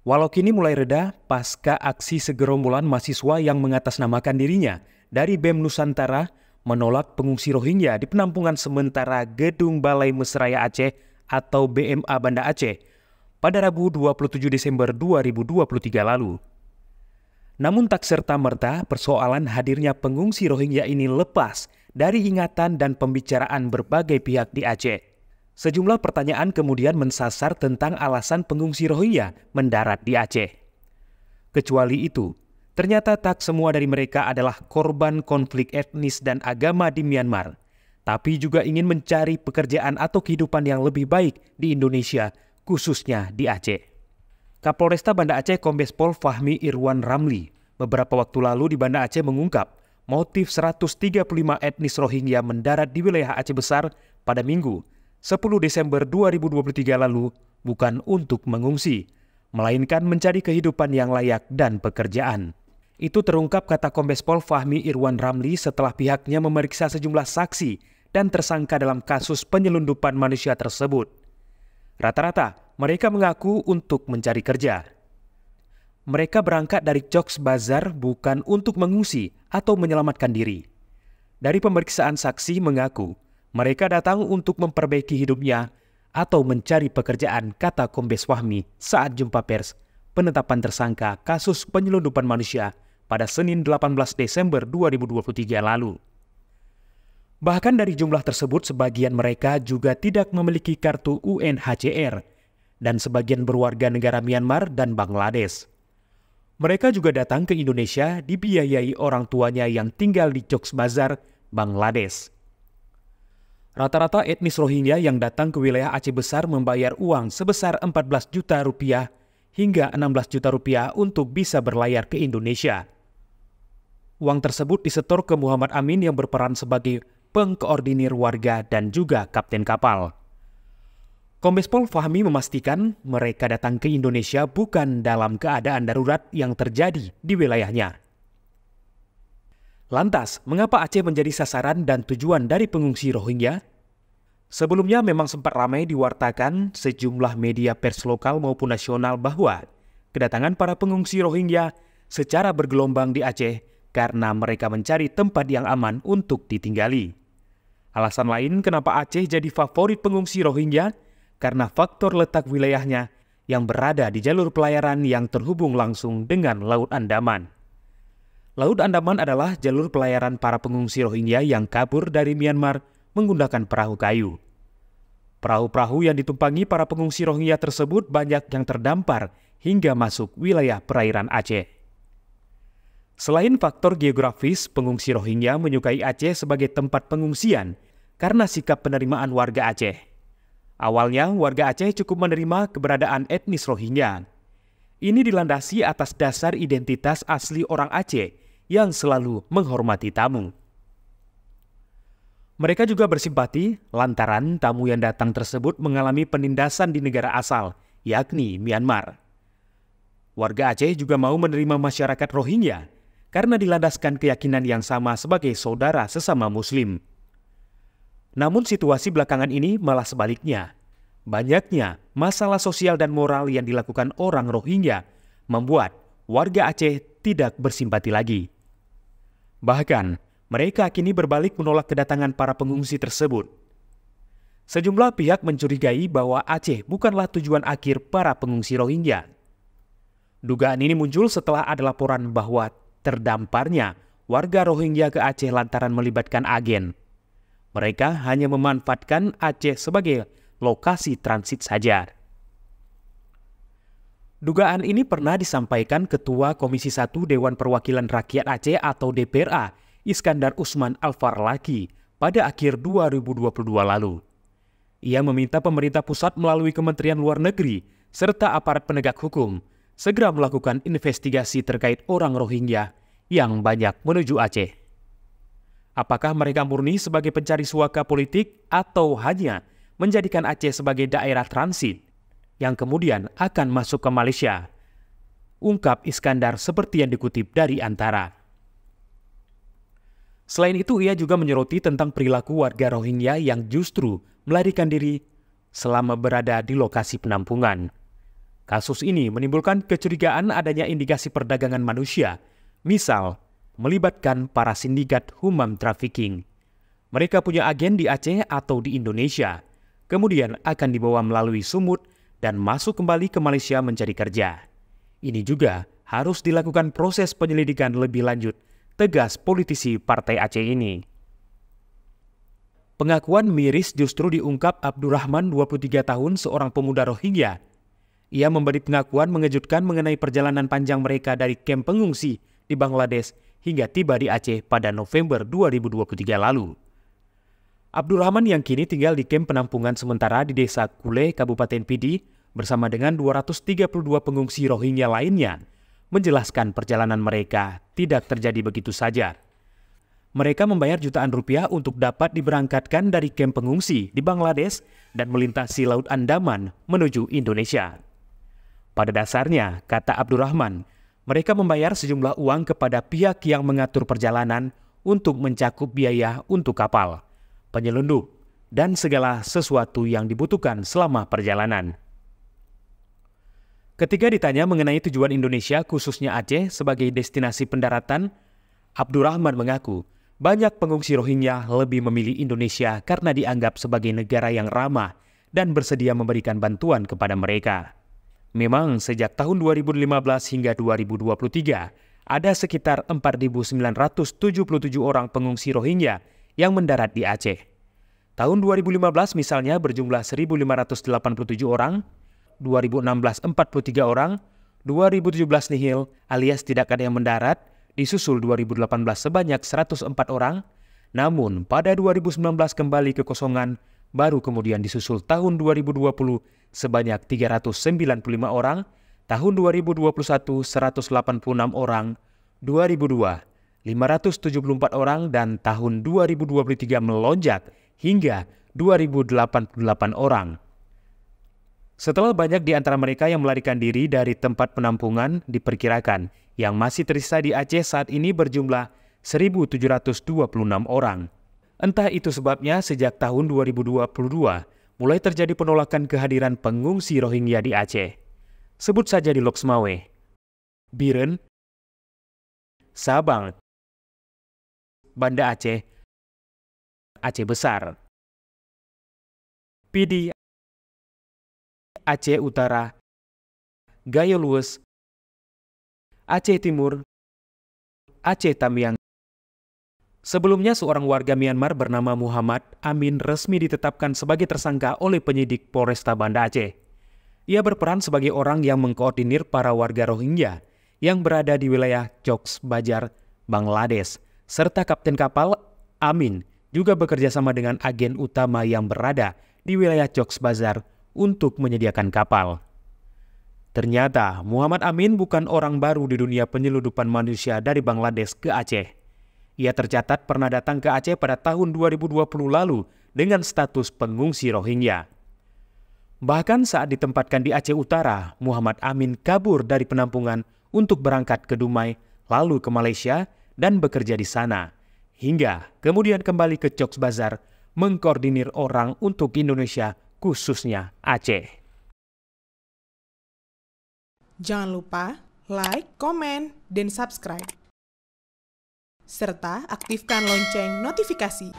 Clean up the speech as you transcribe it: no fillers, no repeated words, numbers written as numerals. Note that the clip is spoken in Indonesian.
Walau kini mulai reda pasca aksi segerombolan mahasiswa yang mengatasnamakan dirinya dari BEM Nusantara menolak pengungsi Rohingya di penampungan sementara Gedung Balai Mesraya Aceh atau BMA Banda Aceh pada Rabu 27 Desember 2023 lalu. Namun tak serta-merta persoalan hadirnya pengungsi Rohingya ini lepas dari ingatan dan pembicaraan berbagai pihak di Aceh. Sejumlah pertanyaan kemudian mensasar tentang alasan pengungsi Rohingya mendarat di Aceh. Kecuali itu, ternyata tak semua dari mereka adalah korban konflik etnis dan agama di Myanmar, tapi juga ingin mencari pekerjaan atau kehidupan yang lebih baik di Indonesia, khususnya di Aceh. Kapolresta Banda Aceh Kombes Pol Fahmi Irwan Ramli beberapa waktu lalu di Banda Aceh mengungkap motif 135 etnis Rohingya mendarat di wilayah Aceh Besar pada Minggu 10 Desember 2023 lalu bukan untuk mengungsi, melainkan mencari kehidupan yang layak dan pekerjaan. Itu terungkap kata Kombes Pol Fahmi Irwan Ramli setelah pihaknya memeriksa sejumlah saksi dan tersangka dalam kasus penyelundupan manusia tersebut. Rata-rata mereka mengaku untuk mencari kerja. Mereka berangkat dari Cox Bazar bukan untuk mengungsi atau menyelamatkan diri. Dari pemeriksaan saksi mengaku mereka datang untuk memperbaiki hidupnya atau mencari pekerjaan, kata Kombes Fahmi saat jumpa pers penetapan tersangka kasus penyelundupan manusia pada Senin 18 Desember 2023 lalu. Bahkan dari jumlah tersebut sebagian mereka juga tidak memiliki kartu UNHCR dan sebagian berwarga negara Myanmar dan Bangladesh. Mereka juga datang ke Indonesia dibiayai orang tuanya yang tinggal di Cox Bazar, Bangladesh. Rata-rata etnis Rohingya yang datang ke wilayah Aceh Besar membayar uang sebesar 14 juta rupiah hingga 16 juta rupiah untuk bisa berlayar ke Indonesia. Uang tersebut disetor ke Muhammad Amin yang berperan sebagai pengkoordinir warga dan juga kapten kapal. Kombes Pol Fahmi memastikan mereka datang ke Indonesia bukan dalam keadaan darurat yang terjadi di wilayahnya. Lantas, mengapa Aceh menjadi sasaran dan tujuan dari pengungsi Rohingya? Sebelumnya memang sempat ramai diwartakan sejumlah media pers lokal maupun nasional bahwa kedatangan para pengungsi Rohingya secara bergelombang di Aceh karena mereka mencari tempat yang aman untuk ditinggali. Alasan lain kenapa Aceh jadi favorit pengungsi Rohingya karena faktor letak wilayahnya yang berada di jalur pelayaran yang terhubung langsung dengan Laut Andaman. Laut Andaman adalah jalur pelayaran para pengungsi Rohingya yang kabur dari Myanmar menggunakan perahu kayu. Perahu-perahu yang ditumpangi para pengungsi Rohingya tersebut banyak yang terdampar hingga masuk wilayah perairan Aceh. Selain faktor geografis, pengungsi Rohingya menyukai Aceh sebagai tempat pengungsian karena sikap penerimaan warga Aceh. Awalnya, warga Aceh cukup menerima keberadaan etnis Rohingya. Ini dilandasi atas dasar identitas asli orang Aceh yang selalu menghormati tamu. Mereka juga bersimpati lantaran tamu yang datang tersebut mengalami penindasan di negara asal, yakni Myanmar. Warga Aceh juga mau menerima masyarakat Rohingya karena dilandaskan keyakinan yang sama sebagai saudara sesama Muslim. Namun situasi belakangan ini malah sebaliknya. Banyaknya masalah sosial dan moral yang dilakukan orang Rohingya membuat warga Aceh tidak bersimpati lagi. Bahkan, mereka kini berbalik menolak kedatangan para pengungsi tersebut. Sejumlah pihak mencurigai bahwa Aceh bukanlah tujuan akhir para pengungsi Rohingya. Dugaan ini muncul setelah ada laporan bahwa terdamparnya warga Rohingya ke Aceh lantaran melibatkan agen. Mereka hanya memanfaatkan Aceh sebagai lokasi transit saja. Dugaan ini pernah disampaikan Ketua Komisi 1 Dewan Perwakilan Rakyat Aceh atau DPRA, Iskandar Usman Al-Farlaki, pada akhir 2022 lalu. Ia meminta pemerintah pusat melalui Kementerian Luar Negeri serta aparat penegak hukum segera melakukan investigasi terkait orang Rohingya yang banyak menuju Aceh. Apakah mereka murni sebagai pencari suaka politik atau hanya menjadikan Aceh sebagai daerah transit yang kemudian akan masuk ke Malaysia? Ungkap Iskandar seperti yang dikutip dari Antara. Selain itu, ia juga menyoroti tentang perilaku warga Rohingya yang justru melarikan diri selama berada di lokasi penampungan. Kasus ini menimbulkan kecurigaan adanya indikasi perdagangan manusia, misal melibatkan para sindikat human trafficking. Mereka punya agen di Aceh atau di Indonesia, kemudian akan dibawa melalui sumut dan masuk kembali ke Malaysia mencari kerja. Ini juga harus dilakukan proses penyelidikan lebih lanjut, tegas politisi Partai Aceh ini. Pengakuan miris justru diungkap Abdurrahman, 23 tahun, seorang pemuda Rohingya. Ia memberi pengakuan mengejutkan mengenai perjalanan panjang mereka dari kamp pengungsi di Bangladesh hingga tiba di Aceh pada November 2023 lalu. Abdurrahman yang kini tinggal di kamp penampungan sementara di Desa Kule, Kabupaten Pidi, bersama dengan 232 pengungsi Rohingya lainnya, menjelaskan perjalanan mereka tidak terjadi begitu saja. Mereka membayar jutaan rupiah untuk dapat diberangkatkan dari kamp pengungsi di Bangladesh dan melintasi Laut Andaman menuju Indonesia. Pada dasarnya, kata Abdurrahman, mereka membayar sejumlah uang kepada pihak yang mengatur perjalanan untuk mencakup biaya untuk kapal, penyelundup, dan segala sesuatu yang dibutuhkan selama perjalanan. Ketika ditanya mengenai tujuan Indonesia, khususnya Aceh, sebagai destinasi pendaratan, Abdurrahman mengaku banyak pengungsi Rohingya lebih memilih Indonesia karena dianggap sebagai negara yang ramah dan bersedia memberikan bantuan kepada mereka. Memang sejak tahun 2015 hingga 2023, ada sekitar 4.977 orang pengungsi Rohingya yang mendarat di Aceh. Tahun 2015 misalnya berjumlah 1.587 orang, 2016 43 orang, 2017 nihil alias tidak ada yang mendarat, disusul 2018 sebanyak 104 orang, namun pada 2019 kembali kekosongan, baru kemudian disusul tahun 2020 sebanyak 395 orang, tahun 2021 186 orang, 2002 574 orang, dan tahun 2023 melonjak hingga 2088 orang. Setelah banyak di antara mereka yang melarikan diri dari tempat penampungan, diperkirakan yang masih tersisa di Aceh saat ini berjumlah 1.726 orang. Entah itu sebabnya sejak tahun 2022 mulai terjadi penolakan kehadiran pengungsi Rohingya di Aceh. Sebut saja di Lok Semawe, Biren, Sabang, Banda Aceh, Aceh Besar, Pidi, Aceh Utara, Gayo Lues, Aceh Timur, Aceh Tamiang. Sebelumnya seorang warga Myanmar bernama Muhammad Amin resmi ditetapkan sebagai tersangka oleh penyidik Polresta Banda Aceh. Ia berperan sebagai orang yang mengkoordinir para warga Rohingya yang berada di wilayah Cox's Bazar, Bangladesh, serta kapten kapal. Amin juga bekerja sama dengan agen utama yang berada di wilayah Cox's Bazar untuk menyediakan kapal. Ternyata Muhammad Amin bukan orang baru di dunia penyelundupan manusia dari Bangladesh ke Aceh. Ia tercatat pernah datang ke Aceh pada tahun 2020 lalu dengan status pengungsi Rohingya. Bahkan saat ditempatkan di Aceh Utara, Muhammad Amin kabur dari penampungan untuk berangkat ke Dumai, lalu ke Malaysia dan bekerja di sana, hingga kemudian kembali ke Cox's Bazar mengkoordinir orang untuk Indonesia, khususnya Aceh. Jangan lupa like, komen, dan subscribe. Serta aktifkan lonceng notifikasi.